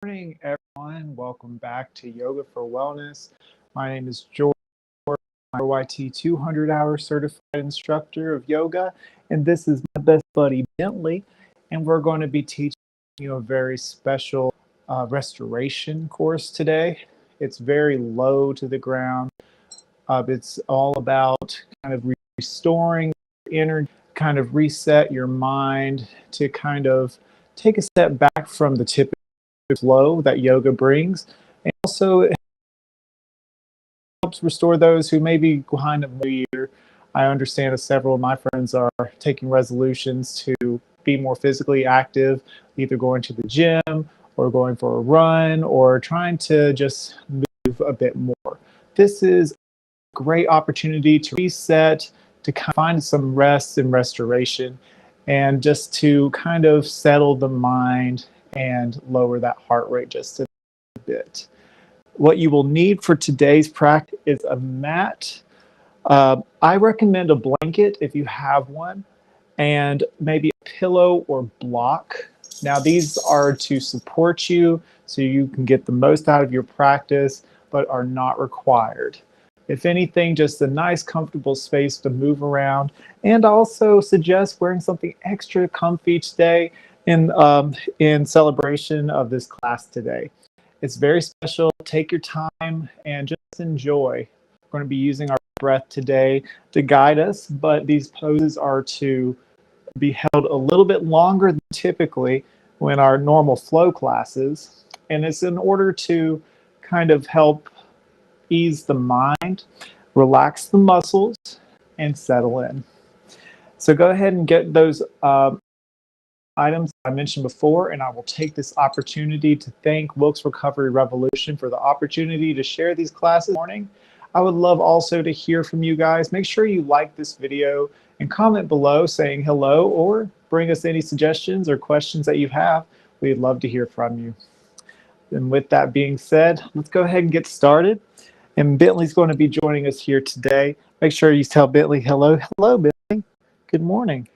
Morning, everyone. Welcome back to Yoga for Wellness. My name is George. I'm a YT 200-hour certified instructor of yoga, and this is my best buddy Bentley. And we're going to be teaching you a very special restoration course today. It's very low to the ground. It's all about kind of restoring your energy, kind of reset your mind to kind of take a step back from the typical flow that yoga brings, and also it helps restore those who may be behind a new year. I understand that several of my friends are taking resolutions to be more physically active, either going to the gym or going for a run or trying to just move a bit more. This is a great opportunity to reset, to find some rest and restoration, and just to kind of settle the mind and lower that heart rate just a bit. What you will need for today's practice is a mat. I recommend a blanket if you have one, and maybe a pillow or block. Now, these are to support you so you can get the most out of your practice, but are not required. If anything, just a nice, comfortable space to move around, and also suggest wearing something extra comfy each day in celebration of this class today. It's very special. Take your time and just enjoy. We're going to be using our breath today to guide us, but these poses are to be held a little bit longer than typically when our normal flow classes. And it's in order to kind of help ease the mind, relax the muscles, and settle in. So go ahead and get those items I mentioned before, and I will take this opportunity to thank Wilkes Recovery Revolution for the opportunity to share these classes this morning. I would love also to hear from you guys. Make sure you like this video and comment below saying hello or bring us any suggestions or questions that you have. We'd love to hear from you. And with that being said, let's go ahead and get started. And Bentley's going to be joining us here today. Make sure you tell Bentley hello. Hello, Bentley. Good morning.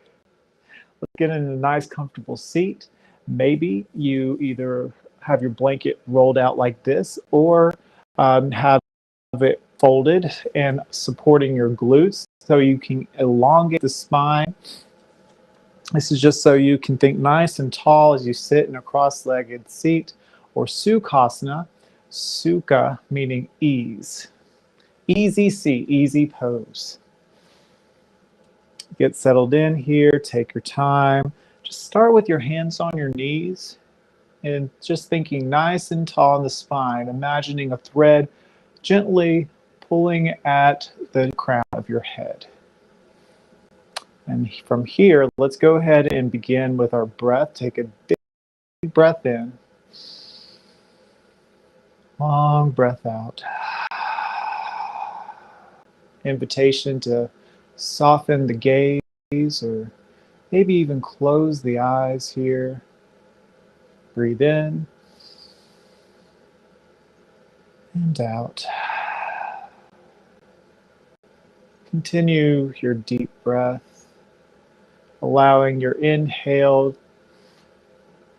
Let's get in a nice, comfortable seat. Maybe you either have your blanket rolled out like this or have it folded and supporting your glutes so you can elongate the spine. This is just so you can think nice and tall as you sit in a cross-legged seat, or Sukhasana, Sukha meaning ease. Easy seat, easy pose. Get settled in here, take your time. Just start with your hands on your knees and just thinking nice and tall in the spine, imagining a thread gently pulling at the crown of your head. And from here, let's go ahead and begin with our breath. Take a big breath in. Long breath out. Invitation to soften the gaze or maybe even close the eyes here. Breathe in and out. Continue your deep breath, allowing your inhale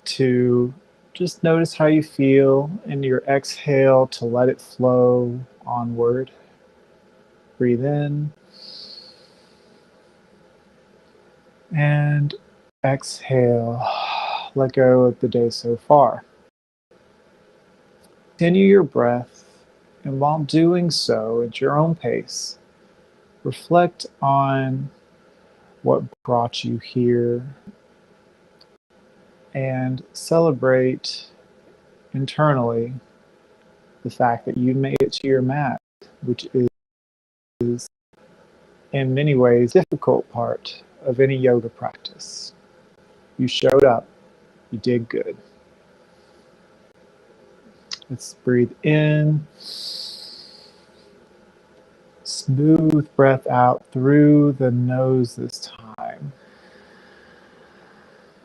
to just notice how you feel, and your exhale to let it flow onward. Breathe in and exhale. Let go of the day so far. Continue your breath, and while doing so at your own pace, reflect on what brought you here and celebrate internally the fact that you made it to your mat, which is in many ways the difficult part of any yoga practice. You showed up, you did good. Let's breathe in. Smooth breath out through the nose this time.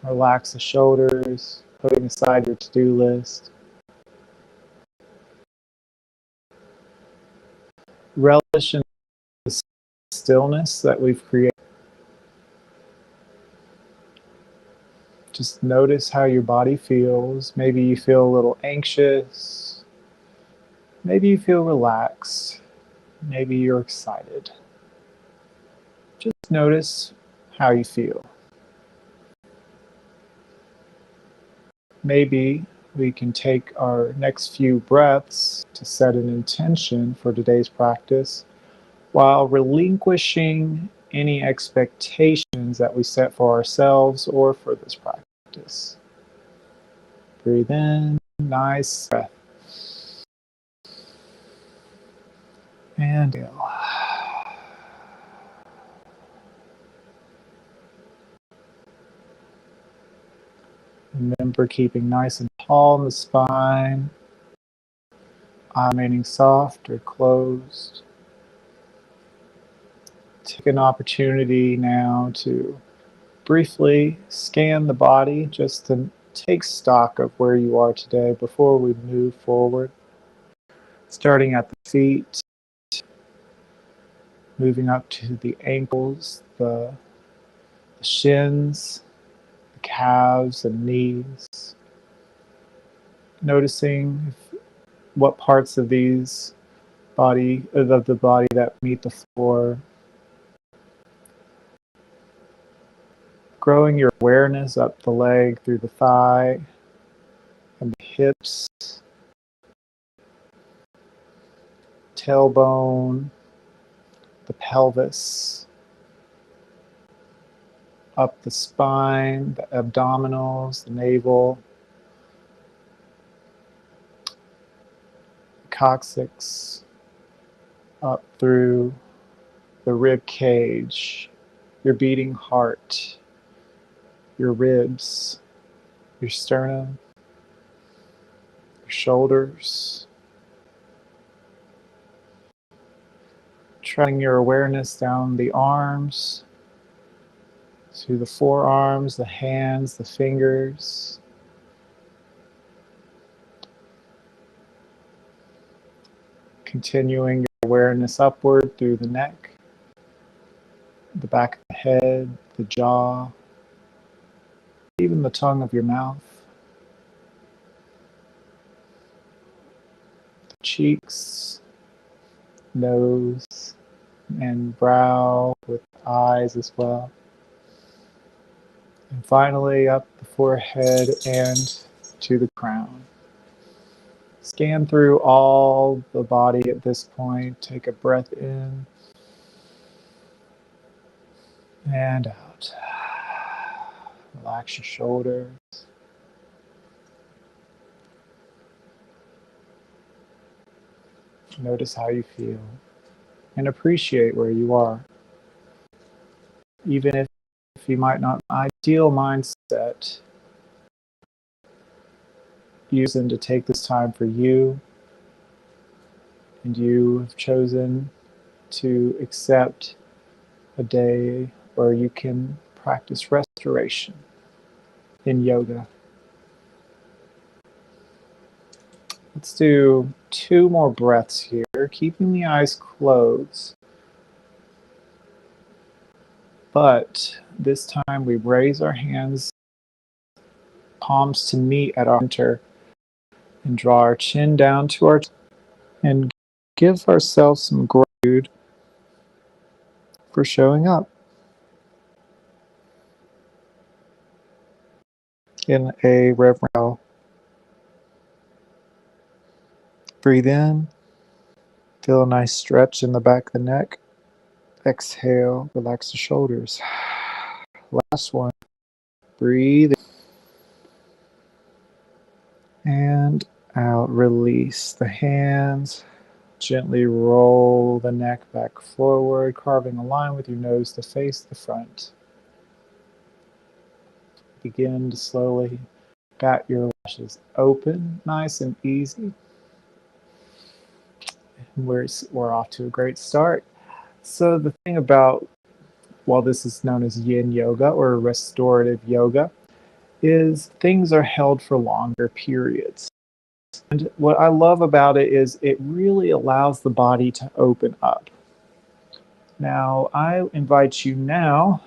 Relax the shoulders, putting aside your to-do list. Relish in the stillness that we've created. Just notice how your body feels. Maybe you feel a little anxious. Maybe you feel relaxed. Maybe you're excited. Just notice how you feel. Maybe we can take our next few breaths to set an intention for today's practice while relinquishing any expectations that we set for ourselves or for this practice. Breathe in, nice breath. And exhale. Remember keeping nice and tall in the spine, eye remaining soft or closed. Take an opportunity now to briefly scan the body just to take stock of where you are today before we move forward. Starting at the feet, moving up to the ankles, the shins, the calves and knees. Noticing what parts of the body that meet the floor. Growing your awareness up the leg through the thigh and the hips, tailbone, the pelvis, up the spine, the abdominals, the navel, coccyx, up through the rib cage, your beating heart, your ribs, your sternum, your shoulders. Trailing your awareness down the arms, to the forearms, the hands, the fingers. Continuing your awareness upward through the neck, the back of the head, the jaw, even the tongue of your mouth, the cheeks, nose, and brow with eyes as well. And finally up the forehead and to the crown. Scan through all the body at this point. Take a breath in and out. Relax your shoulders. Notice how you feel and appreciate where you are. Even if you might not have an ideal mindset, using to take this time for you, and you have chosen to accept a day where you can practice restoration in yoga. Let's do 2 more breaths here, keeping the eyes closed. But this time we raise our hands, palms to meet at our center, and draw our chin down to our and give ourselves some gratitude for showing up in a reverent. Breathe in, feel a nice stretch in the back of the neck. Exhale, relax the shoulders. Last one. Breathe in and out. Release the hands. Gently roll the neck back forward, carving a line with your nose to face the front. Begin to slowly bat your lashes open, nice and easy. We're off to a great start. So the thing about, while this is known as yin yoga or restorative yoga, is things are held for longer periods. And what I love about it is it really allows the body to open up. Now, I invite you now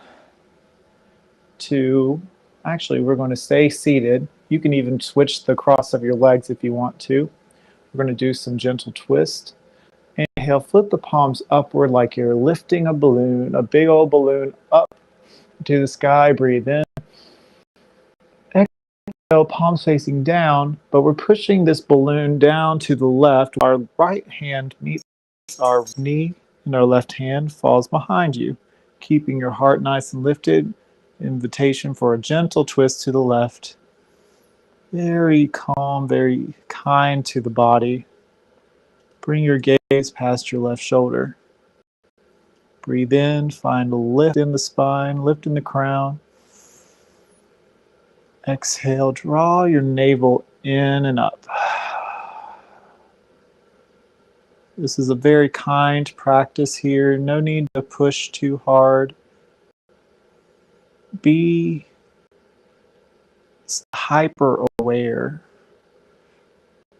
to Actually, we're going to stay seated. You can even switch the cross of your legs if you want to. We're going to do some gentle twist. Inhale, flip the palms upward like you're lifting a balloon, a big old balloon up to the sky. Breathe in. Exhale, palms facing down, but we're pushing this balloon down to the left. Our right hand meets our knee and our left hand falls behind you, keeping your heart nice and lifted. Invitation for a gentle twist to the left. Very calm, very kind to the body. Bring your gaze past your left shoulder. Breathe in, find a lift in the spine, lift in the crown. Exhale, draw your navel in and up. This is a very kind practice here. No need to push too hard. Be hyper aware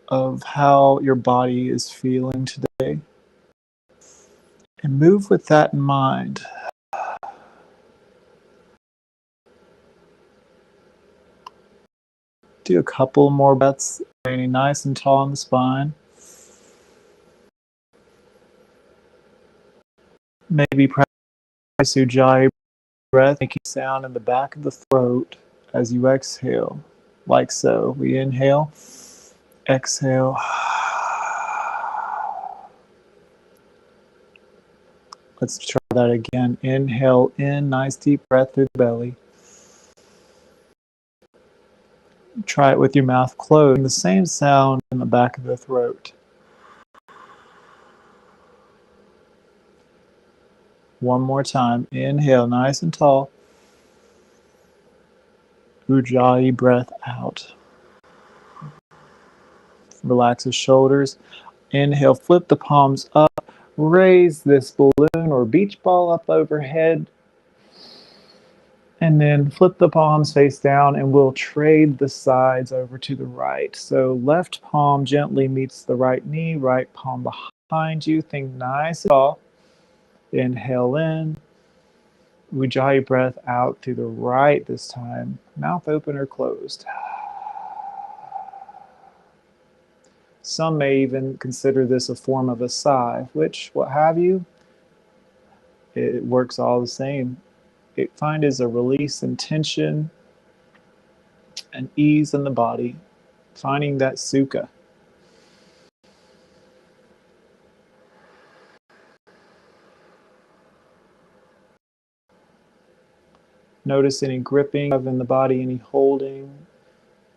of how your body is feeling today. And move with that in mind. Do a couple more breaths, standing nice and tall in the spine. Maybe practice Ujjayi breath, making sound in the back of the throat as you exhale, like so. We inhale, exhale. Let's try that again. Inhale in, nice deep breath through the belly. Try it with your mouth closed. The same sound in the back of the throat. One more time. Inhale, nice and tall. Ujjayi breath out. Relax the shoulders. Inhale, flip the palms up. Raise this balloon or beach ball up overhead. And then flip the palms face down and we'll trade the sides over to the right. So left palm gently meets the right knee, right palm behind you. Think nice and tall. Inhale in. Ujjayi breath out through the right this time. Mouth open or closed. Some may even consider this a form of a sigh, which, what have you, it works all the same. It finds a release and tension and ease in the body, finding that sukha. Notice any gripping in the body, any holding.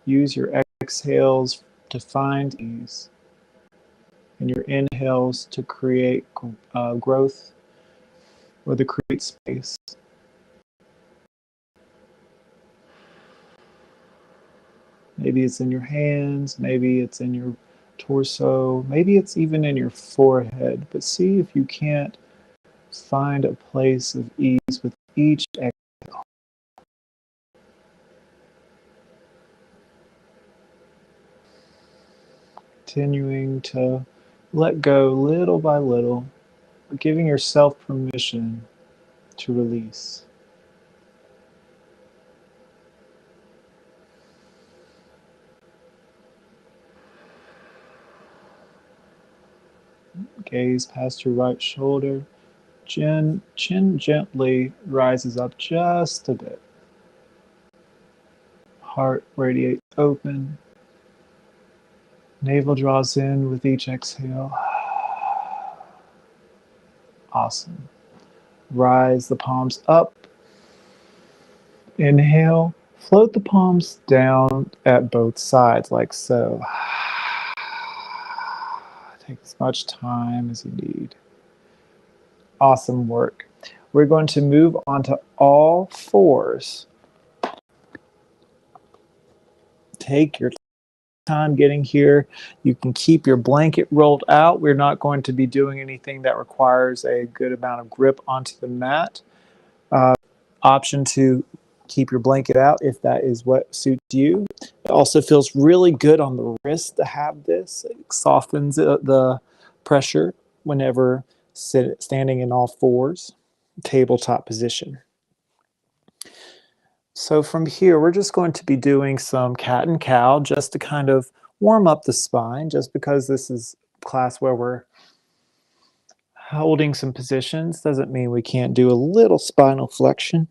Use your exhales to find ease and your inhales to create growth or to create space. Maybe it's in your hands, maybe it's in your torso, maybe it's even in your forehead. But see if you can't find a place of ease with each exhale. Continuing to let go little by little, giving yourself permission to release. Gaze past your right shoulder. Chin gently rises up just a bit. Heart radiates open. Navel draws in with each exhale. Awesome. Rise the palms up. Inhale. Float the palms down at both sides like so. Take as much time as you need. Awesome work. We're going to move on to all fours. Take your time getting here. You can keep your blanket rolled out. We're not going to be doing anything that requires a good amount of grip onto the mat. Option to keep your blanket out if that is what suits you. It also feels really good on the wrist to have this. It softens the pressure whenever standing in all fours, tabletop position. So from here, we're just going to be doing some cat and cow just to kind of warm up the spine, just because this is a class where we're holding some positions doesn't mean we can't do a little spinal flexion.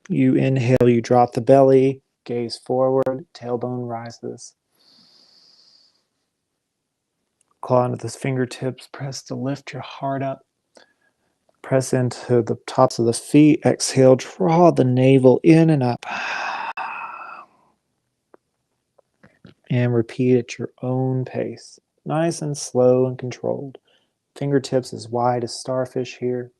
You inhale, you drop the belly, gaze forward, tailbone rises. Claw into the fingertips, press to lift your heart up. Press into the tops of the feet. Exhale, draw the navel in and up. And repeat at your own pace. Nice and slow and controlled. Fingertips as wide as starfish here.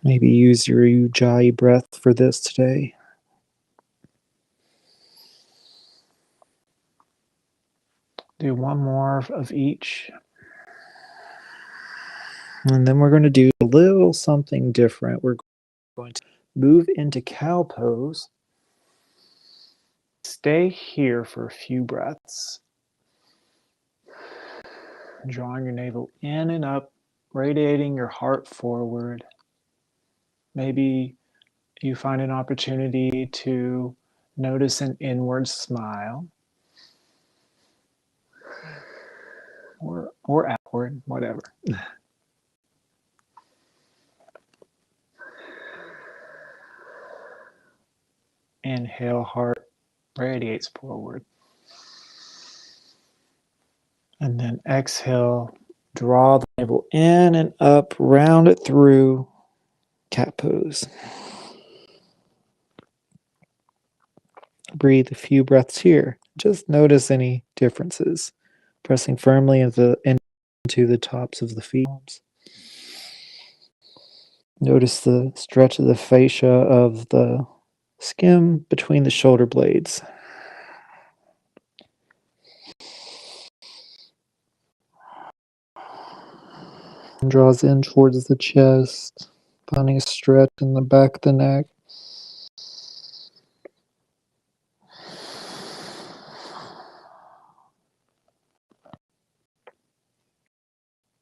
Maybe use your Ujjayi breath for this today. Do one more of each. And then we're going to do a little something different. We're going to move into cow pose. Stay here for a few breaths. Drawing your navel in and up, radiating your heart forward. Maybe you find an opportunity to notice an inward smile or outward, whatever. Inhale, heart radiates forward. And then exhale, draw the navel in and up, round it through, cat pose. Breathe a few breaths here. Just notice any differences. Pressing firmly into the tops of the feet. Notice the stretch of the fascia of the skin between the shoulder blades. And draws in towards the chest, finding a stretch in the back of the neck.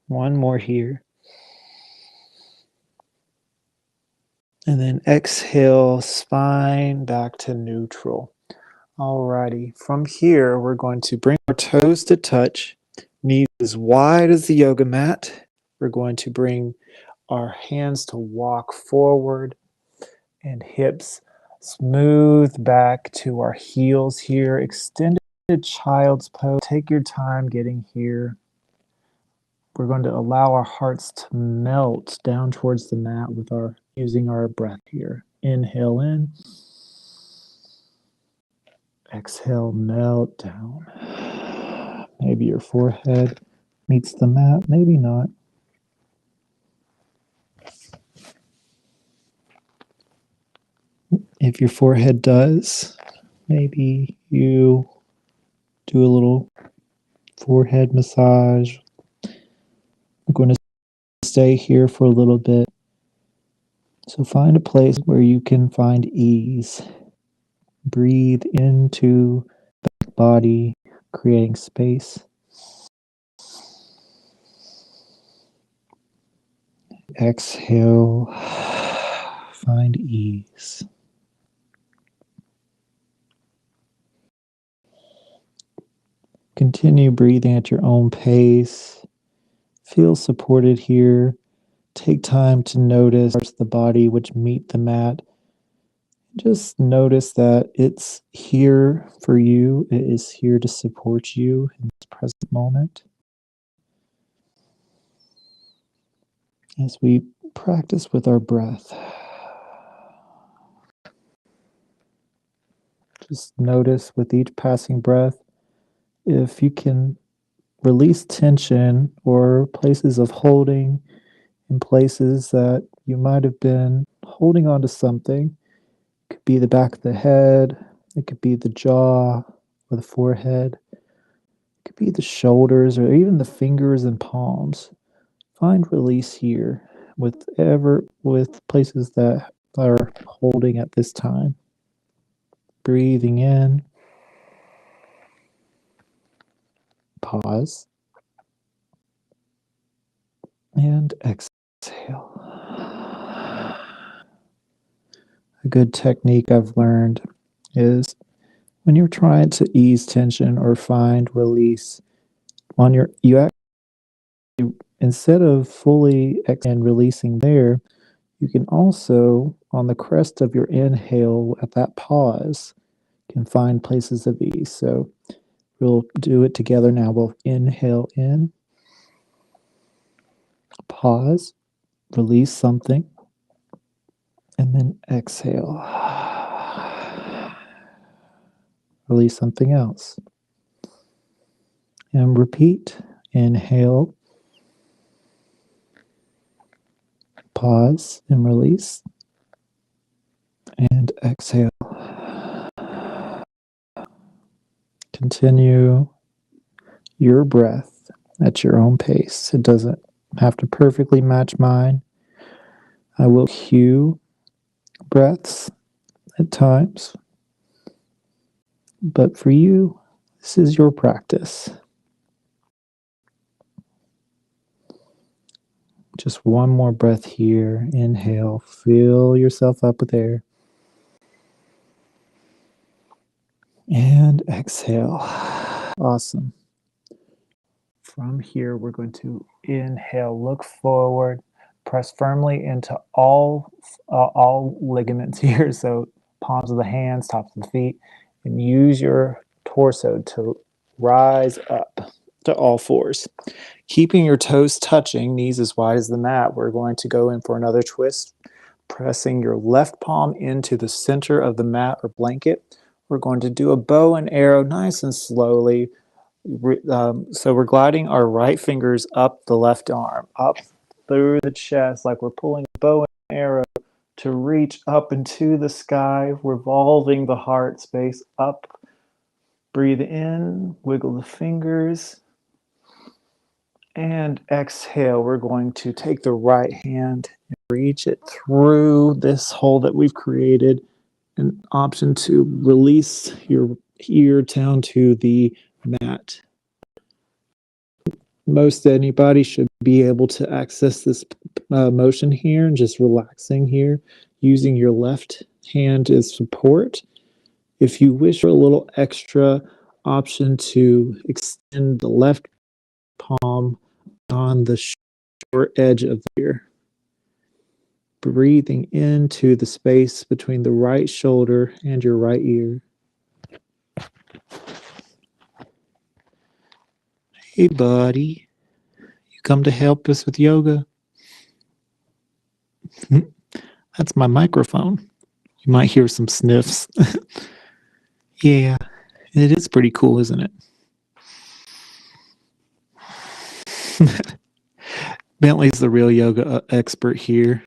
One more here. And then exhale, spine back to neutral. Alrighty, from here, we're going to bring our toes to touch, knees as wide as the yoga mat. We're going to bring our hands to walk forward and hips smooth back to our heels here. Extended child's pose. Take your time getting here. We're going to allow our hearts to melt down towards the mat with using our breath here. Inhale in. Exhale, melt down. Maybe your forehead meets the mat, maybe not. If your forehead does, maybe you do a little forehead massage. I'm going to stay here for a little bit. So find a place where you can find ease. Breathe into the body, creating space. Exhale, find ease. Continue breathing at your own pace. Feel supported here. Take time to notice parts of the body which meet the mat. Just notice that it's here for you. It is here to support you in this present moment. As we practice with our breath, just notice with each passing breath if you can release tension or places of holding in places that you might have been holding on to something. It could be the back of the head, it could be the jaw or the forehead, it could be the shoulders or even the fingers and palms. Find release here with places that are holding at this time. Breathing in, pause, And exhale. A good technique I've learned is when you're trying to ease tension or find release on your, you actually, instead of fully and releasing there, you can also, on the crest of your inhale at that pause, can find places of ease. So we'll do it together now. We'll inhale in, pause, release something, and then exhale. Release something else. And repeat. Inhale, pause, and release. And exhale. Continue your breath at your own pace. It doesn't have to perfectly match mine. I will cue breaths at times, but for you, this is your practice. Just one more breath here. Inhale, fill yourself up with air. And exhale. Awesome. From here, we're going to inhale, look forward, press firmly into all ligaments here. So palms of the hands, tops of the feet, and use your torso to rise up to all fours. Keeping your toes touching, knees as wide as the mat, we're going to go in for another twist, pressing your left palm into the center of the mat or blanket. We're going to do a bow and arrow nice and slowly. So we're gliding our right fingers up the left arm, up through the chest, like we're pulling a bow and arrow to reach up into the sky, revolving the heart space up. Breathe in, wiggle the fingers, and exhale. We're going to take the right hand and reach it through this hole that we've created. An option to release your ear down to the mat. Most anybody should be able to access this motion here and just relaxing here, using your left hand as support. If you wish for a little extra option to extend the left palm on the short edge of the ear. Breathing into the space between the right shoulder and your right ear. Hey, buddy. You come to help us with yoga? That's my microphone. You might hear some sniffs. Yeah, it is pretty cool, isn't it? Bentley's the real yoga expert here.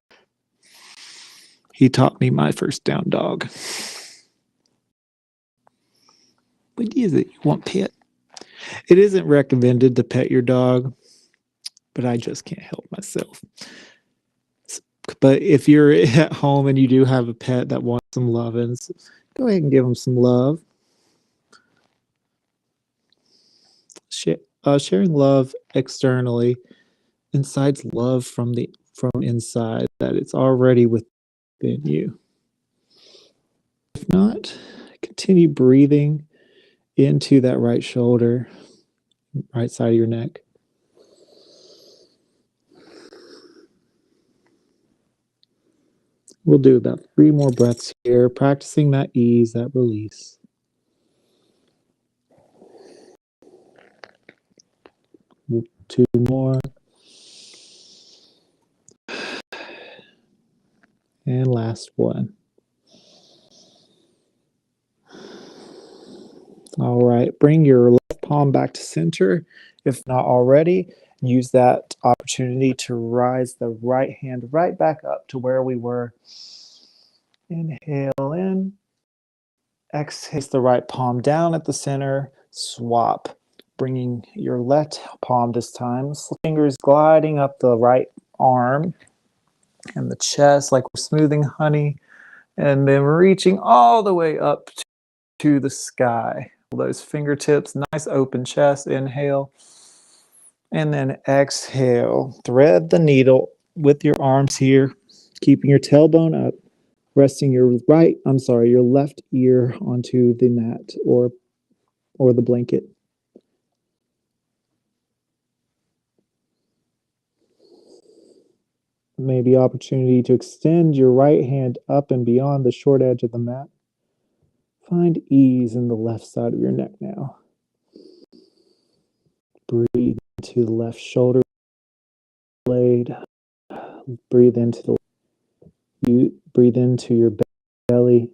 He taught me my first down dog. What is it? You want pet? It isn't recommended to pet your dog, but I just can't help myself. But if you're at home and you do have a pet that wants some loving, go ahead and give them some love. Sharing love externally incites love from inside, that it's already within you. If not, continue breathing into that right shoulder, right side of your neck. We'll do about 3 more breaths here, practicing that ease, that release. Two more. And last one. All right, bring your left palm back to center. If not already, use that opportunity to rise the right hand right back up to where we were. Inhale in. Exhale the right palm down at the center. Swap. Bringing your left palm this time. Fingers gliding up the right arm and the chest like we're smoothing honey. And then reaching all the way up to the sky. Those fingertips, nice open chest. Inhale. And then exhale. Thread the needle with your arms here, keeping your tailbone up, resting your your left ear onto the mat or the blanket. Maybe opportunity to extend your right hand up and beyond the short edge of the mat. Find ease in the left side of your neck now. Breathe into the left shoulder blade. Breathe into your belly.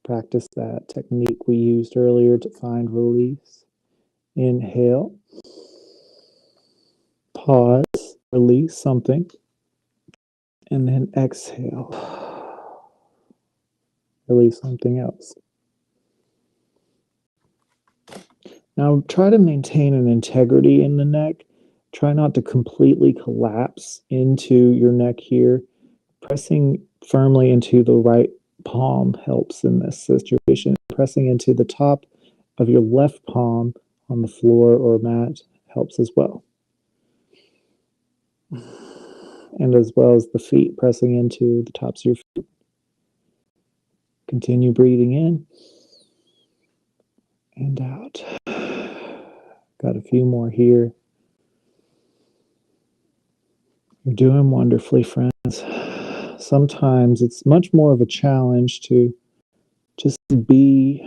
Practice that technique we used earlier to find release. Inhale. Pause. Release something. And then exhale. Release something else. Now try to maintain an integrity in the neck. Try not to completely collapse into your neck here. Pressing firmly into the right palm helps in this situation. Pressing into the top of your left palm on the floor or mat helps as well. And as well as the feet, pressing into the tops of your feet. Continue breathing in and out. Got a few more here. You're doing wonderfully, friends. Sometimes it's much more of a challenge to just be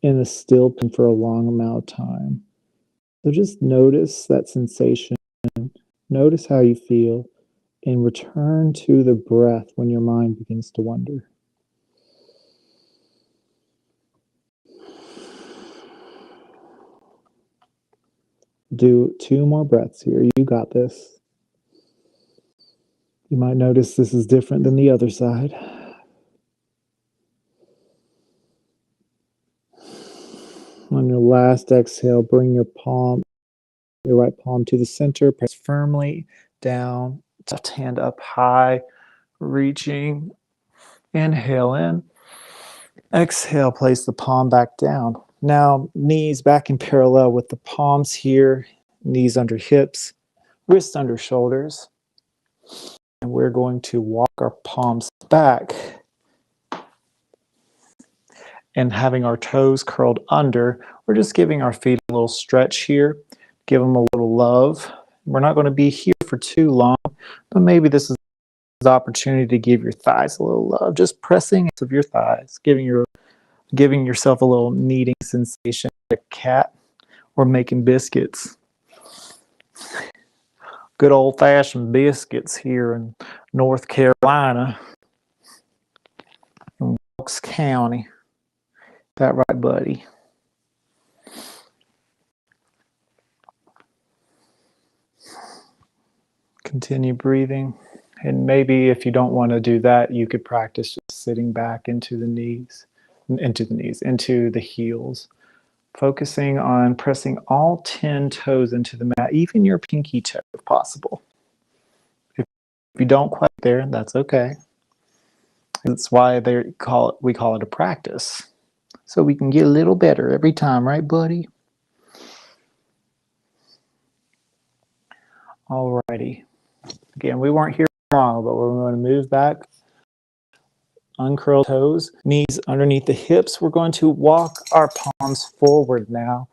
in a still pen for a long amount of time. So just notice that sensation. Notice how you feel and return to the breath when your mind begins to wander. Do 2 more breaths here. You got this. You might notice this is different than the other side. On your last exhale, bring your right palm to the center. Press firmly down. Left hand up high, reaching. Inhale in. Exhale, place the palm back down. Now, knees back in parallel with the palms here, knees under hips, wrists under shoulders. And we're going to walk our palms back and having our toes curled under. We're just giving our feet a little stretch here. Give them a little love. We're not going to be here for too long, but maybe this is an opportunity to give your thighs a little love. Just pressing of your thighs, giving yourself a little kneading sensation, like a cat, or making biscuits. Good old-fashioned biscuits here in North Carolina, in Wilkes County. That right, buddy? Continue breathing. And maybe if you don't want to do that, you could practice just sitting back into the heels. Focusing on pressing all 10 toes into the mat, even your pinky toe if possible. If you don't quite there, that's okay. That's why we call it a practice. So we can get a little better every time, right, buddy? Alrighty. Again, we weren't here long, but we're going to move back. Uncurl toes, knees underneath the hips. We're going to walk our palms forward now,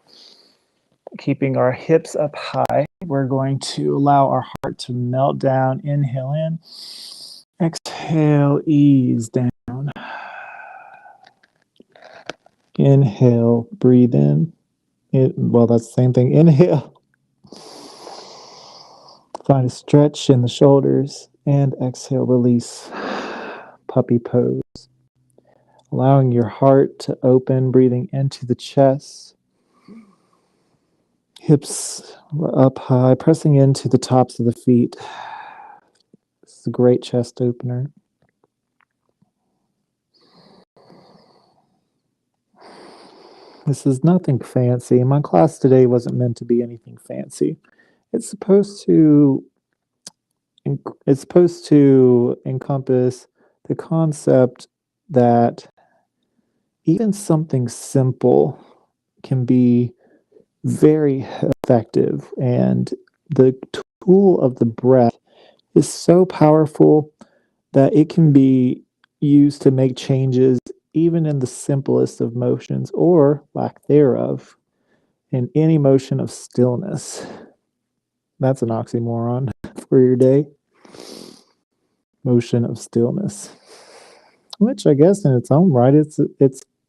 keeping our hips up high. We're going to allow our heart to melt down. Inhale in. Exhale, ease down. Inhale, breathe in. Well, that's the same thing. Inhale. Find a stretch in the shoulders. And exhale, release. Puppy pose. Allowing your heart to open, breathing into the chest. Hips up high, pressing into the tops of the feet. This is a great chest opener. This is nothing fancy. My class today wasn't meant to be anything fancy. It's supposed to encompass the concept that even something simple can be very effective, and the tool of the breath is so powerful that it can be used to make changes even in the simplest of motions or lack thereof, in any motion of stillness. That's an oxymoron for your day. Motion of stillness, which I guess in its own right, it's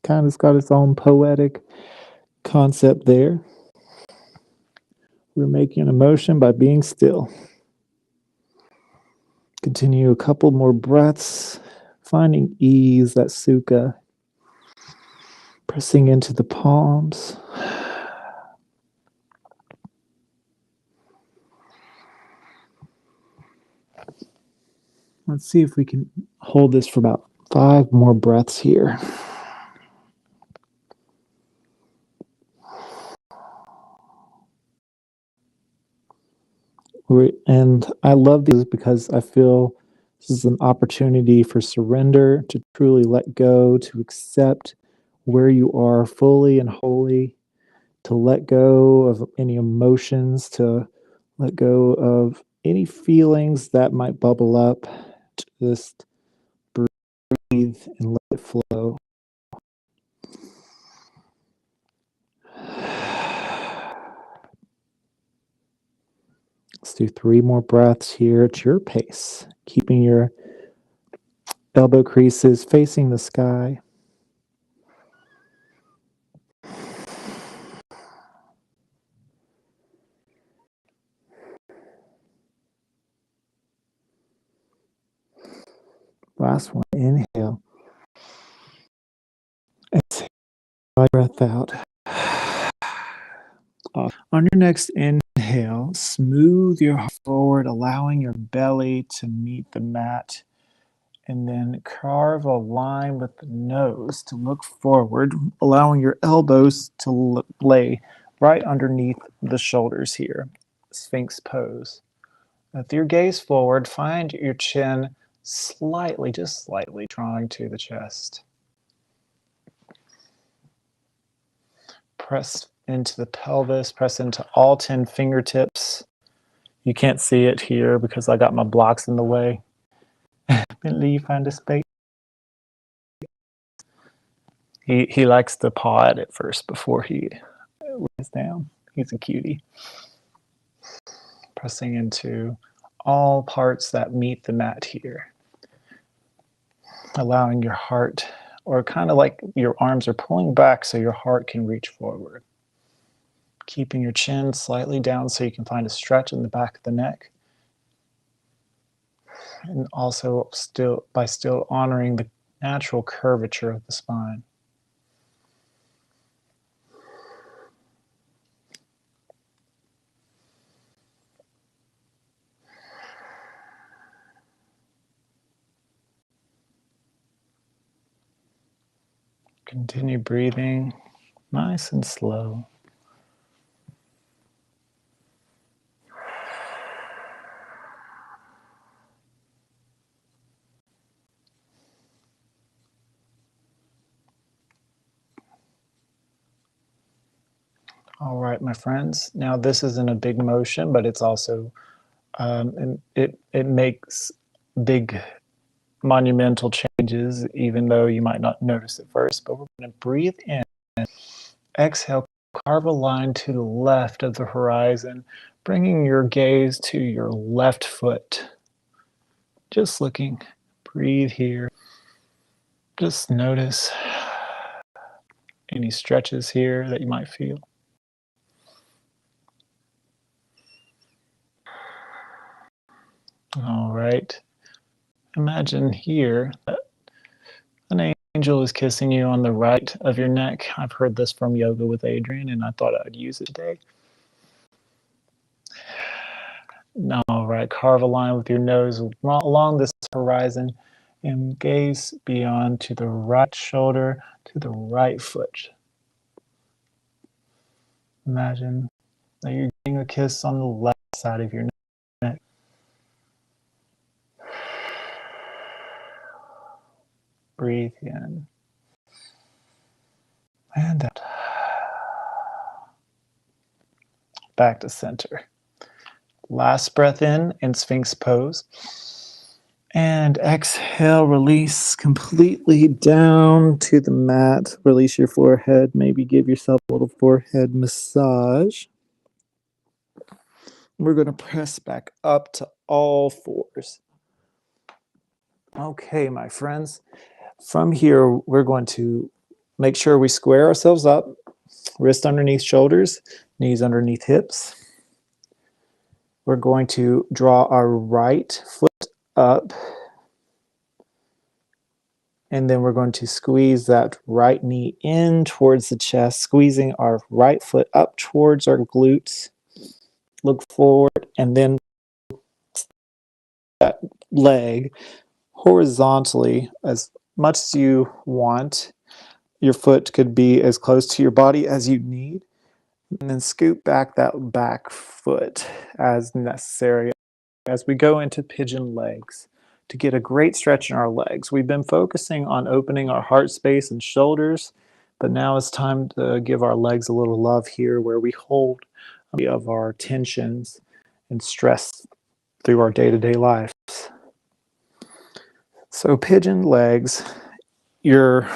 kind of got its own poetic concept there. We're making a motion by being still. Continue a couple more breaths, finding ease, that sukha, pressing into the palms. Let's see if we can hold this for about 5 more breaths here. And I love these because I feel this is an opportunity for surrender, to truly let go, to accept where you are fully and wholly, to let go of any emotions, to let go of any feelings that might bubble up. Just breathe and let it flow. Let's do 3 more breaths here at your pace, keeping your elbow creases facing the sky. Last one, inhale. Exhale, breath out. On your next inhale, smooth your heart forward, allowing your belly to meet the mat. And then carve a line with the nose to look forward, allowing your elbows to lay right underneath the shoulders here. Sphinx pose. With your gaze forward, find your chin slightly, just slightly, drawing to the chest. Press into the pelvis, press into all 10 fingertips. You can't see it here because I got my blocks in the way. Bentley, you find a space. He likes to paw at it first before he lays down. He's a cutie. Pressing into all parts that meet the mat here. Allowing your heart, or kind of like your arms are pulling back so your heart can reach forward. Keeping your chin slightly down so you can find a stretch in the back of the neck. And also still honoring the natural curvature of the spine. Continue breathing nice and slow. All right, my friends. Now this isn't a big motion, but it's also it makes big monumental changes, even though you might not notice it first. But we're going to breathe in, exhale, carve a line to the left of the horizon, bringing your gaze to your left foot. Just looking, breathe here. Just notice any stretches here that you might feel. All right. Imagine here that an angel is kissing you on the right of your neck. I've heard this from Yoga with Adrian, and I thought I'd use it today. All right, carve a line with your nose along this horizon and gaze beyond to the right shoulder, to the right foot. Imagine that you're getting a kiss on the left side of your neck. Breathe in. And out. Back to center. Last breath in Sphinx pose. And exhale, release completely down to the mat. Release your forehead. Maybe give yourself a little forehead massage. We're going to press back up to all fours. Okay, my friends. From here, we're going to make sure we square ourselves up. Wrist underneath shoulders, knees underneath hips. We're going to draw our right foot up. And then we're going to squeeze that right knee in towards the chest, squeezing our right foot up towards our glutes. Look forward, and then that leg horizontally as much as you want. Your foot could be as close to your body as you need. And then scoop back that back foot as necessary as we go into pigeon legs to get a great stretch in our legs. We've been focusing on opening our heart space and shoulders, but now it's time to give our legs a little love here where we hold of our tensions and stress through our day-to-day lives. So pigeon legs, your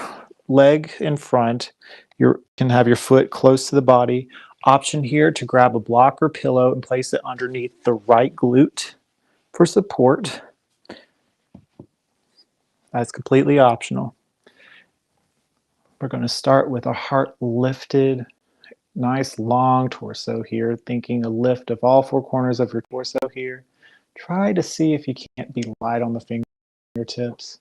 leg in front, you can have your foot close to the body. Option here to grab a block or pillow and place it underneath the right glute for support. That's completely optional. We're going to start with a heart lifted, nice long torso here, thinking a lift of all four corners of your torso here. Try to see if you can't be light on the fingertips.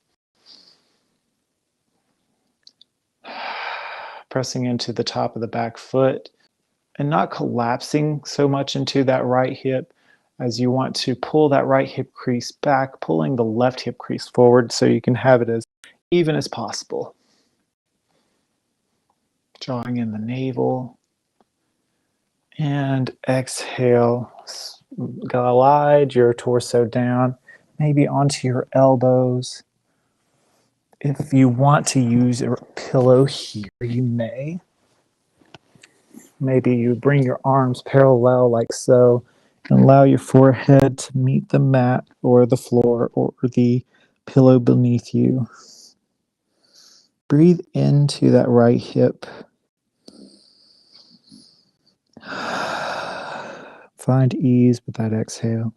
Pressing into the top of the back foot and not collapsing so much into that right hip as you want to pull that right hip crease back, pulling the left hip crease forward so you can have it as even as possible. Drawing in the navel. And exhale. Glide your torso down, maybe onto your elbows. If you want to use a pillow here, you may. Maybe you bring your arms parallel like so and allow your forehead to meet the mat or the floor or the pillow beneath you. Breathe into that right hip. Find ease with that exhale.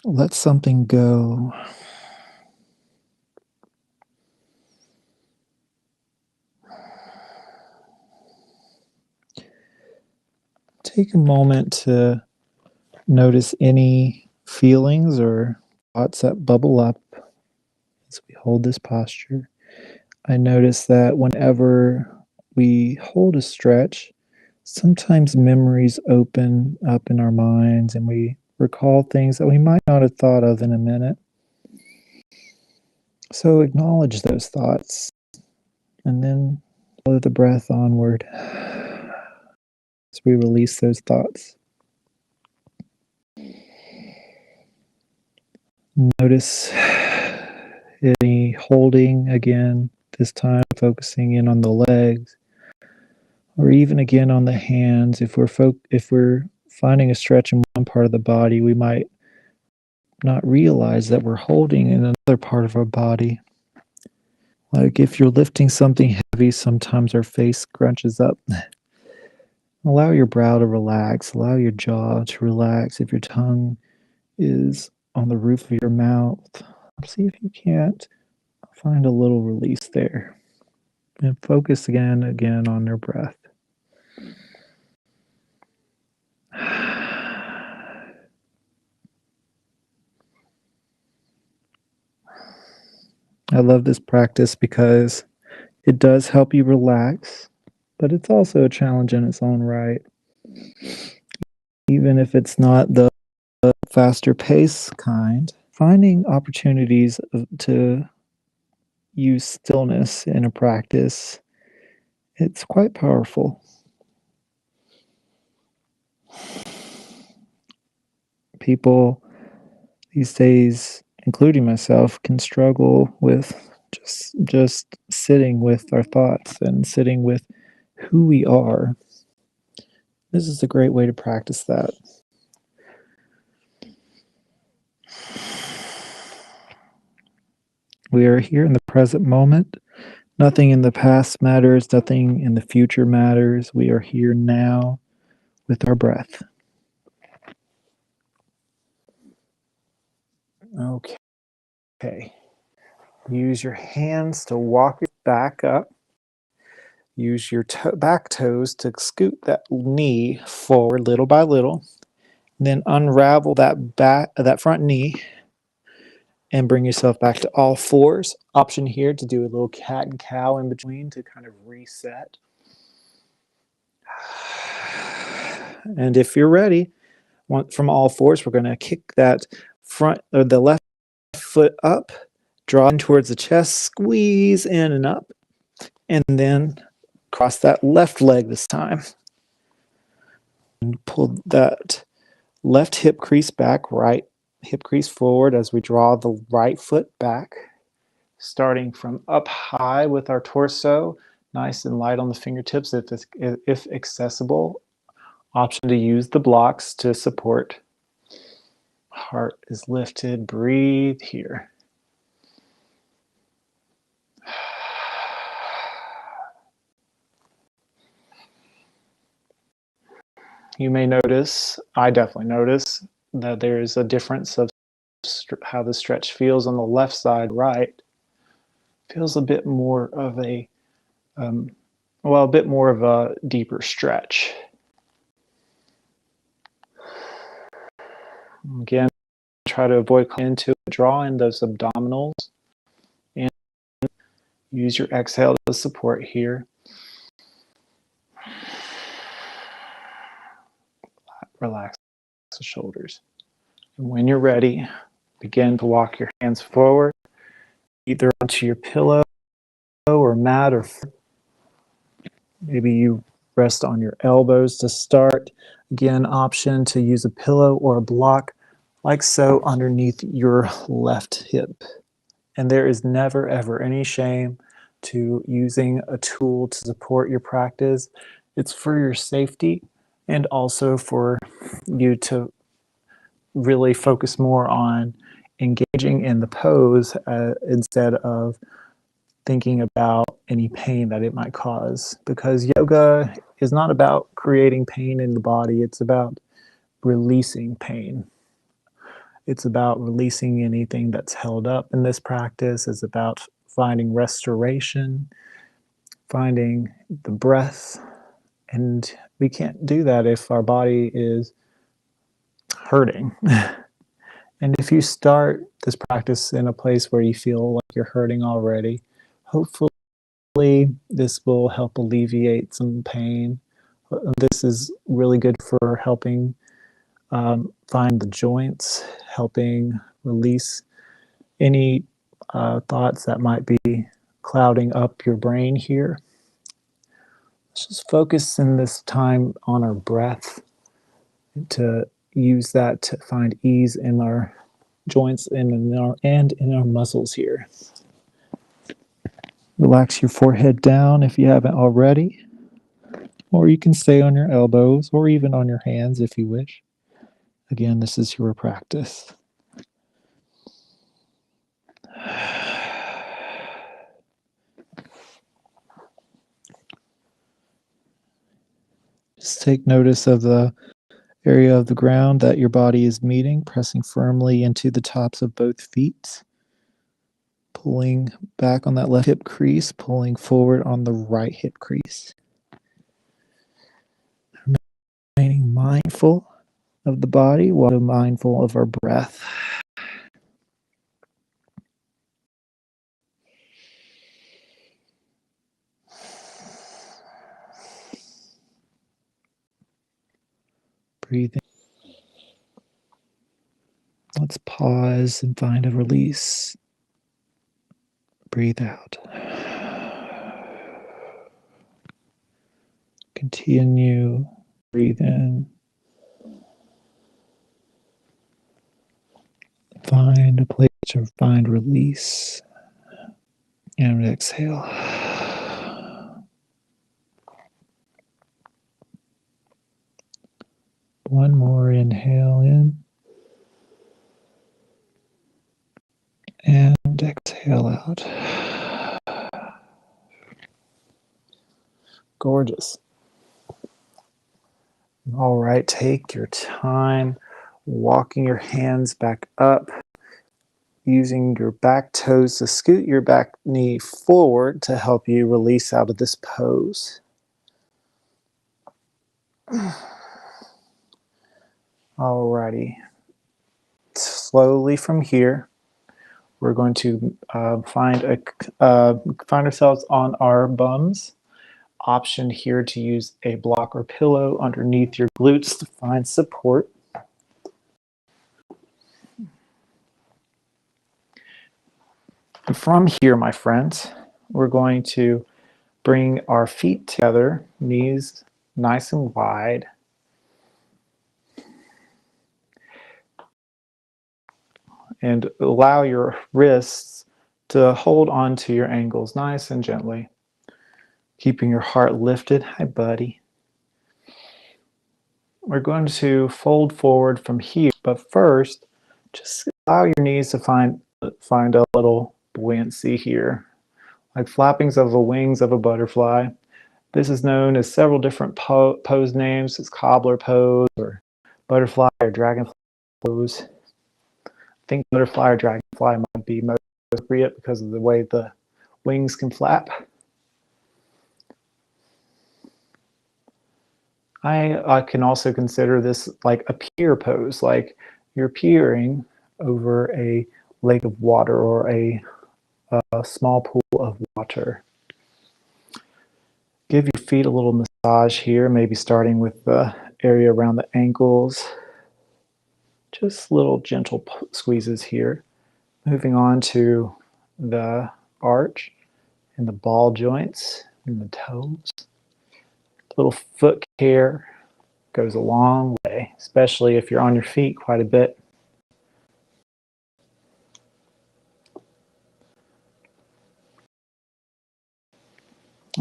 Let something go. Take a moment to notice any feelings or thoughts that bubble up as we hold this posture. I notice that whenever we hold a stretch, sometimes memories open up in our minds and we recall things that we might not have thought of in a minute. So acknowledge those thoughts and then follow the breath onward as we release those thoughts. Notice any holding again, this time focusing in on the legs, or even again on the hands. If we're finding a stretch in one part of the body, we might not realize that we're holding in another part of our body. Like if you're lifting something heavy, sometimes our face scrunches up. Allow your brow to relax, allow your jaw to relax. If your tongue is on the roof of your mouth, see if you can't find a little release there. And focus again on your breath. I love this practice because it does help you relax, but it's also a challenge in its own right. Even if it's not the faster pace kind, finding opportunities to use stillness in a practice, it's quite powerful. People these days including myself, can struggle with just sitting with our thoughts and sitting with who we are. This is a great way to practice that. We are here in the present moment. Nothing in the past matters, nothing in the future matters. We are here now with our breath. Okay. Use your hands to walk your back up. Use your back toes to scoot that knee forward little by little. Then unravel that front knee and bring yourself back to all fours. Option here to do a little cat and cow in between to kind of reset. And if you're ready, from all fours, we're going to kick that front or the left foot up, draw in towards the chest, squeeze in and up, and then cross that left leg this time. And pull that left hip crease back, right hip crease forward as we draw the right foot back, starting from up high with our torso, nice and light on the fingertips if accessible. Option to use the blocks to support. Heart is lifted. Breathe here. You may notice, I definitely notice, that there is a difference of how the stretch feels on the left side, right. Feels a bit more of a, a bit more of a deeper stretch. Again, try to avoid into draw in those abdominals and use your exhale to support here. Relax the shoulders. And when you're ready, begin to walk your hands forward, either onto your pillow or mat, or maybe you rest on your elbows to start. Again, option to use a pillow or a block like so underneath your left hip. And there is never, ever any shame to using a tool to support your practice. It's for your safety and also for you to really focus more on engaging in the pose instead of thinking about any pain that it might cause. Because yoga is not about creating pain in the body, it's about releasing pain. It's about releasing anything that's held up in this practice. It's about finding restoration, finding the breath. And we can't do that if our body is hurting. And if you start this practice in a place where you feel like you're hurting already, hopefully this will help alleviate some pain. This is really good for helping find the joints, helping release any thoughts that might be clouding up your brain here. Let's just focus in this time on our breath, to use that to find ease in our joints and in our muscles here. Relax your forehead down if you haven't already, or you can stay on your elbows or even on your hands if you wish. Again, this is your practice. Just take notice of the area of the ground that your body is meeting, pressing firmly into the tops of both feet, pulling back on that left hip crease, pulling forward on the right hip crease. Remaining mindful of the body while mindful of our breath. Breathe in. Let's pause and find a release. Breathe out. Continue. Breathe in. Find a place to find release and exhale. One more inhale in and exhale out. Gorgeous. All right, take your time walking your hands back up, using your back toes to scoot your back knee forward to help you release out of this pose. Alrighty. Slowly from here, we're going to find ourselves on our bums. Option here to use a block or pillow underneath your glutes to find support. And from here, my friends, we're going to bring our feet together, knees nice and wide. And allow your wrists to hold onto your ankles nice and gently, keeping your heart lifted. Hi, buddy. We're going to fold forward from here, but first, just allow your knees to find a little buoyancy here, like flappings of the wings of a butterfly. This is known as several different pose names. It's cobbler pose or butterfly or dragonfly pose. I think butterfly or dragonfly might be most appropriate because of the way the wings can flap. I can also consider this like a pier pose, like you're peering over a lake of water or a small pool of water. Give your feet a little massage here, maybe starting with the area around the ankles. Just little gentle squeezes here. Moving on to the arch and the ball joints and the toes. Little foot care goes a long way, especially if you're on your feet quite a bit.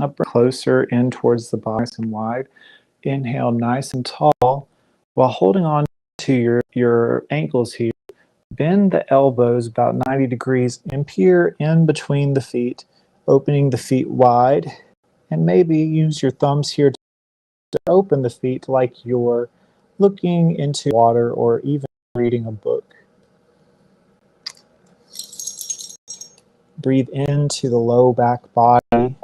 Up closer in towards the body, nice and wide. Inhale nice and tall while holding on to your ankles here. Bend the elbows about 90 degrees and peer in between the feet, opening the feet wide. And maybe use your thumbs here to open the feet like you're looking into water or even reading a book. Breathe into the low back body.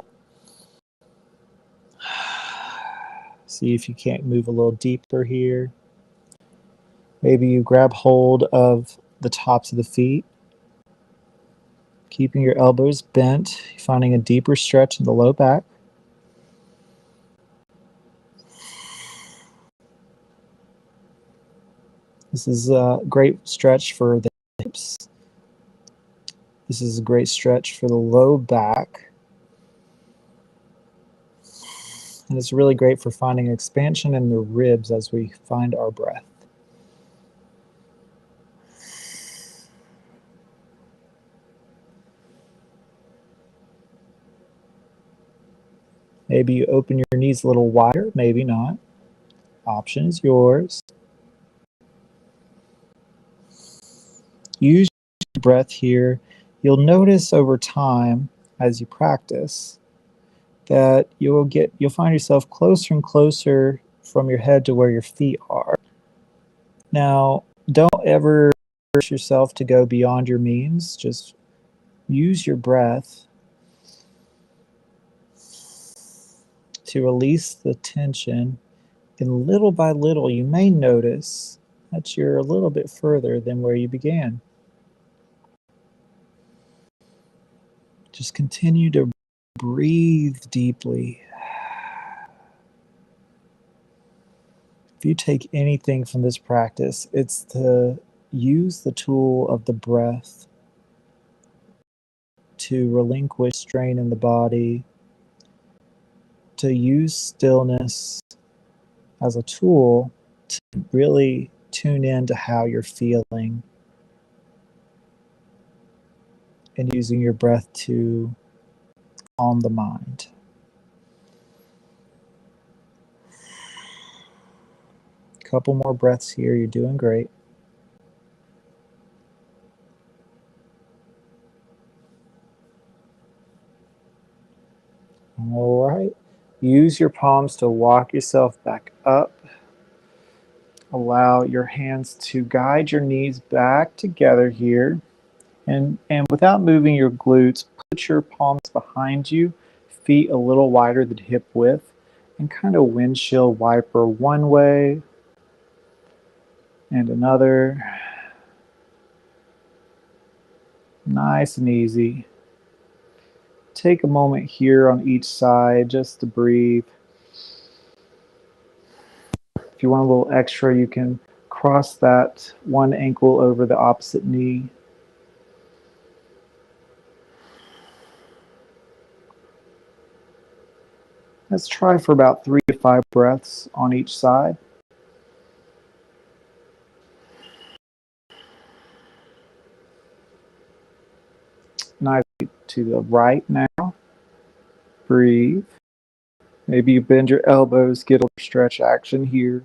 See if you can't move a little deeper here. Maybe you grab hold of the tops of the feet, keeping your elbows bent, finding a deeper stretch in the low back. This is a great stretch for the hips. This is a great stretch for the low back. And it's really great for finding expansion in the ribs as we find our breath. Maybe you open your knees a little wider, maybe not. Option is yours. Use your breath here. You'll notice over time as you practice that you'll find yourself closer and closer from your head to where your feet are. Now, don't ever force yourself to go beyond your means. Just use your breath to release the tension. And little by little, you may notice that you're a little bit further than where you began. Just continue to breathe deeply. If you take anything from this practice, it's to use the tool of the breath to relinquish strain in the body, to use stillness as a tool to really tune in to how you're feeling. and using your breath to calm the mind. Couple more breaths here. You're doing great. All right. Use your palms to walk yourself back up. Allow your hands to guide your knees back together here. And without moving your glutes, put your palms behind you, feet a little wider than hip width, and kind of windshield wiper one way and another. Nice and easy. Take a moment here on each side just to breathe. If you want a little extra, you can cross that one ankle over the opposite knee. Let's try for about 3 to 5 breaths on each side. Nice. To the right now. Breathe. Maybe you bend your elbows, get a stretch action here.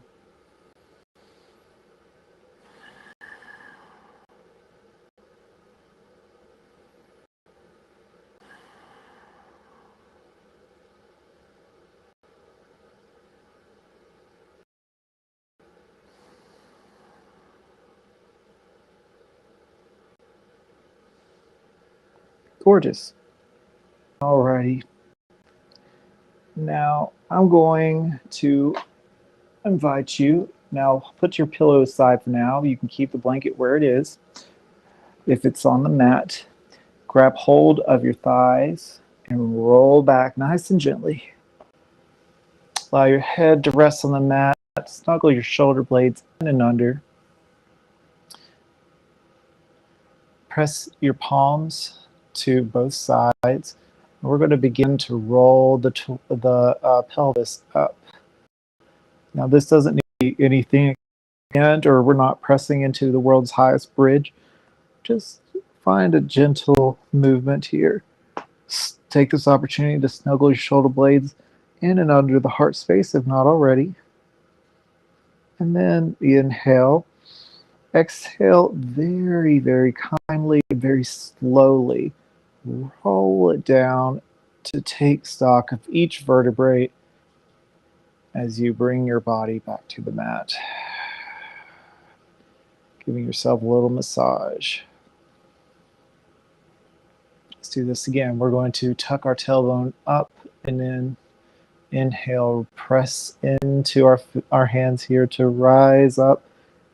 Gorgeous. Alrighty. Now I'm going to invite you. Now put your pillow aside for now. You can keep the blanket where it is. If it's on the mat, grab hold of your thighs and roll back nice and gently. Allow your head to rest on the mat. Snuggle your shoulder blades in and under. Press your palms to both sides. We're going to begin to roll the pelvis up. Now this doesn't need anything, or we're not pressing into the world's highest bridge. Just find a gentle movement here. Take this opportunity to snuggle your shoulder blades in and under the heart space, if not already. And then inhale. Exhale very, very kindly, very slowly. Roll it down to take stock of each vertebrae as you bring your body back to the mat. Giving yourself a little massage. Let's do this again. We're going to tuck our tailbone up and then inhale, press into our hands here to rise up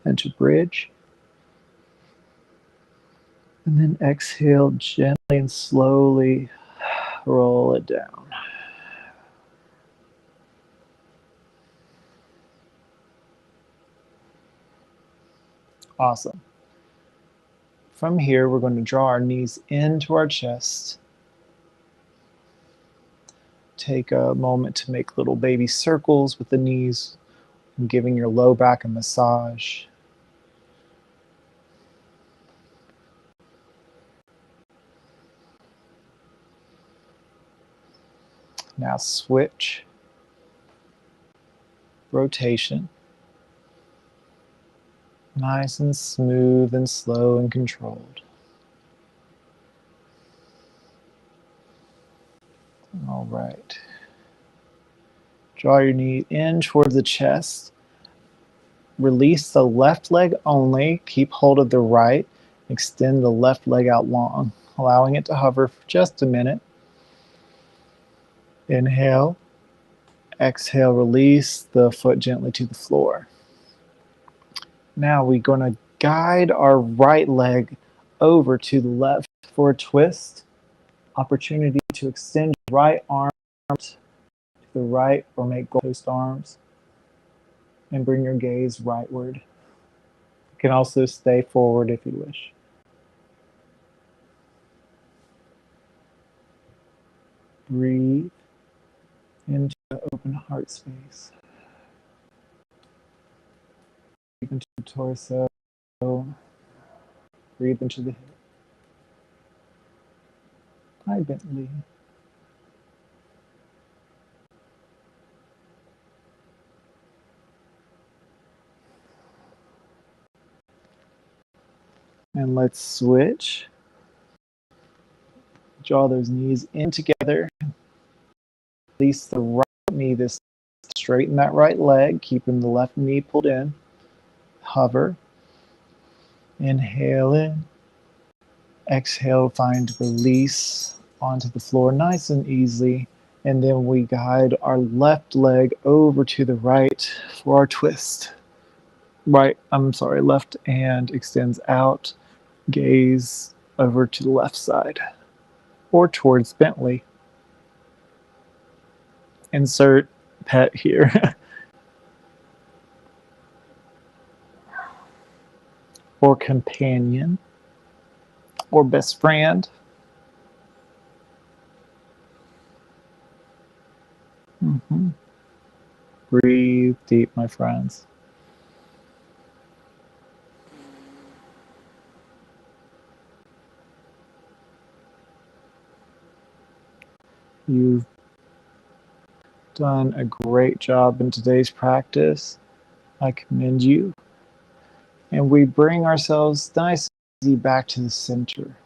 and to bridge. And then exhale gently and slowly, roll it down. Awesome. From here, we're going to draw our knees into our chest. Take a moment to make little baby circles with the knees and giving your low back a massage. Now switch. Rotation. Nice and smooth and slow and controlled. All right. Draw your knee in towards the chest. Release the left leg only. Keep hold of the right. Extend the left leg out long, allowing it to hover for just a minute. Inhale. Exhale, release the foot gently to the floor. Now we're going to guide our right leg over to the left for a twist. Opportunity to extend your right arm to the right or make ghost arms. And bring your gaze rightward. You can also stay forward if you wish. Breathe into the open heart space. Breathe into the torso. Breathe into the hip. Hi, Bentley. And let's switch. Draw those knees in together. Release the right knee this straighten that right leg, keeping the left knee pulled in. Hover. Inhale in. Exhale, find release onto the floor nice and easily. And then we guide our left leg over to the right for our twist. Left hand extends out, gaze over to the left side or towards Bentley. Insert pet here. Or companion or best friend. Mm-hmm. Breathe deep, my friends. You've done a great job in today's practice. I commend you. And we bring ourselves nice and easy back to the center.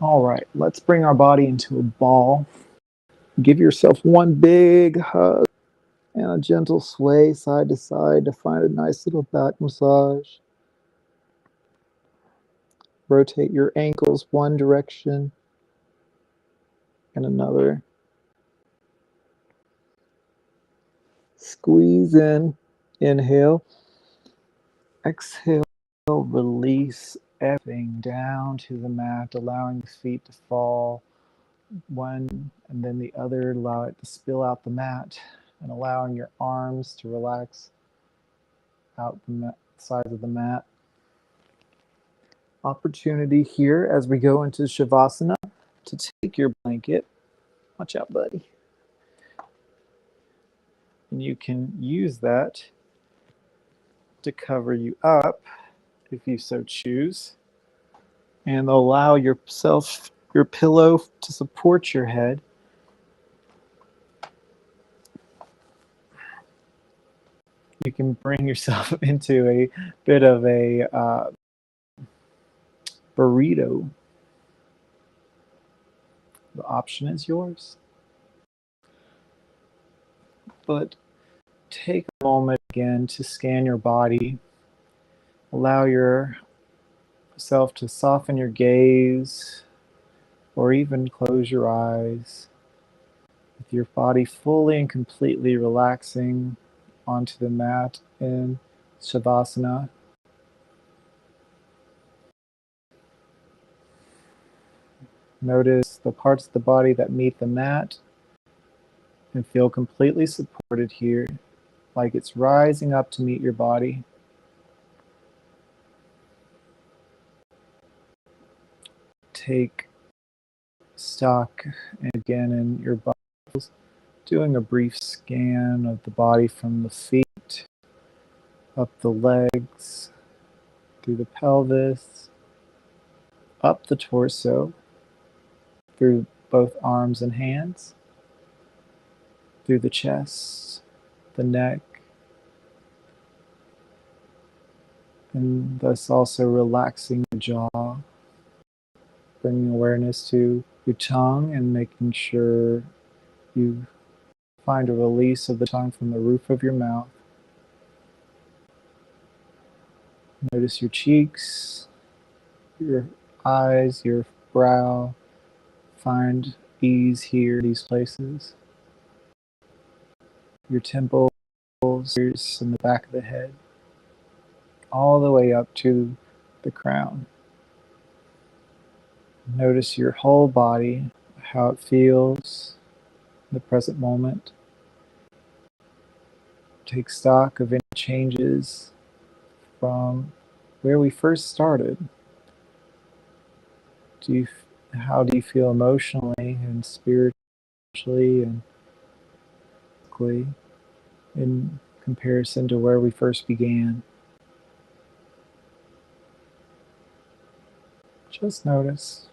All right, let's bring our body into a ball. Give yourself one big hug and a gentle sway side to side to find a nice little back massage. Rotate your ankles one direction and another. Squeeze in, inhale. Exhale, release everything down to the mat, allowing the feet to fall one and then the other. Allow it to spill out the mat and allowing your arms to relax out the sides of the mat. Opportunity here as we go into Shavasana to take your blanket. Watch out, buddy. And you can use that to cover you up if you so choose. And allow your pillow to support your head. You can bring yourself into a bit of a burrito. The option is yours. But take a moment again to scan your body. Allow yourself to soften your gaze or even close your eyes with your body fully and completely relaxing onto the mat in Shavasana. Notice the parts of the body that meet the mat and feel completely supported here, like it's rising up to meet your body. Take stock again in your body, doing a brief scan of the body from the feet, up the legs, through the pelvis, up the torso, through both arms and hands, through the chest, the neck, and thus also relaxing the jaw, bringing awareness to your tongue and making sure you find a release of the tongue from the roof of your mouth. Notice your cheeks, your eyes, your brow. Find ease here, these places. Your temples, ears, and the back of the head, all the way up to the crown. Notice your whole body, how it feels in the present moment. Take stock of any changes from where we first started. How do you feel emotionally and spiritually and physically in comparison to where we first began? Just notice.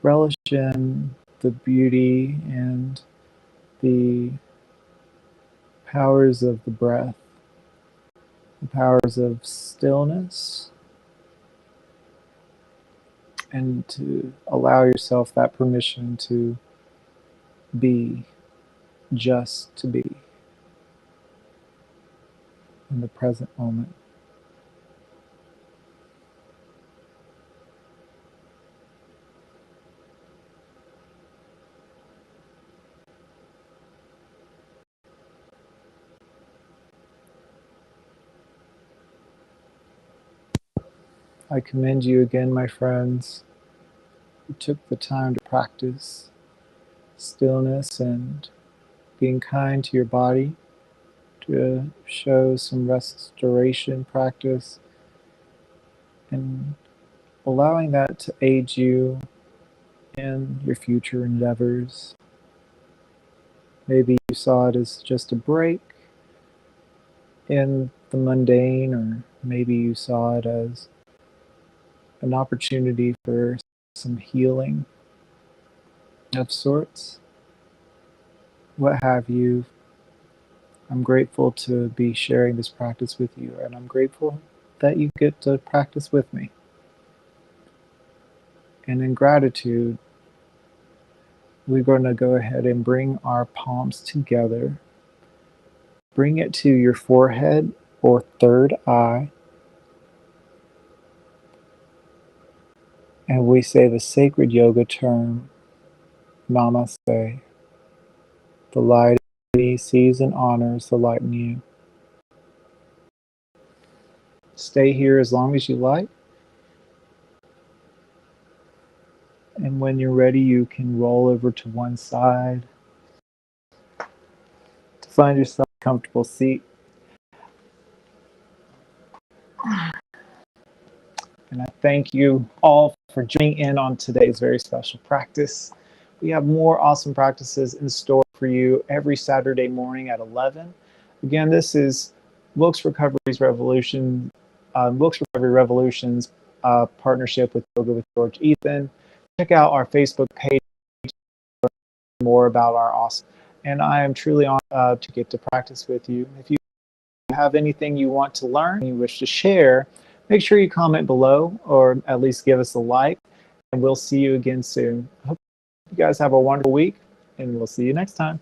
Relish in the beauty and the powers of the breath, the powers of stillness, and to allow yourself that permission to be, just to be in the present moment. I commend you again, my friends, who took the time to practice stillness and being kind to your body, to show some restoration practice, and allowing that to aid you in your future endeavors. Maybe you saw it as just a break in the mundane, or maybe you saw it as an opportunity for some healing of sorts. What have you. I'm grateful to be sharing this practice with you, and I'm grateful that you get to practice with me. And in gratitude, we're going to go ahead and bring our palms together. Bring it to your forehead or third eye. And we say the sacred yoga term, Namaste. The light in me sees and honors the light in you. Stay here as long as you like. And when you're ready, you can roll over to one side to find yourself a comfortable seat. And I thank you all for joining in on today's very special practice. We have more awesome practices in store for you every Saturday morning at 11. Again, this is Wilkes Recovery's Revolution, Wilkes Recovery Revolution's partnership with Yoga with George Ethan. Check out our Facebook page for more about our awesome. And I am truly honored to get to practice with you. If you have anything you want to learn, you wish to share, make sure you comment below or at least give us a like. And we'll see you again soon. I hope you guys have a wonderful week, and we'll see you next time.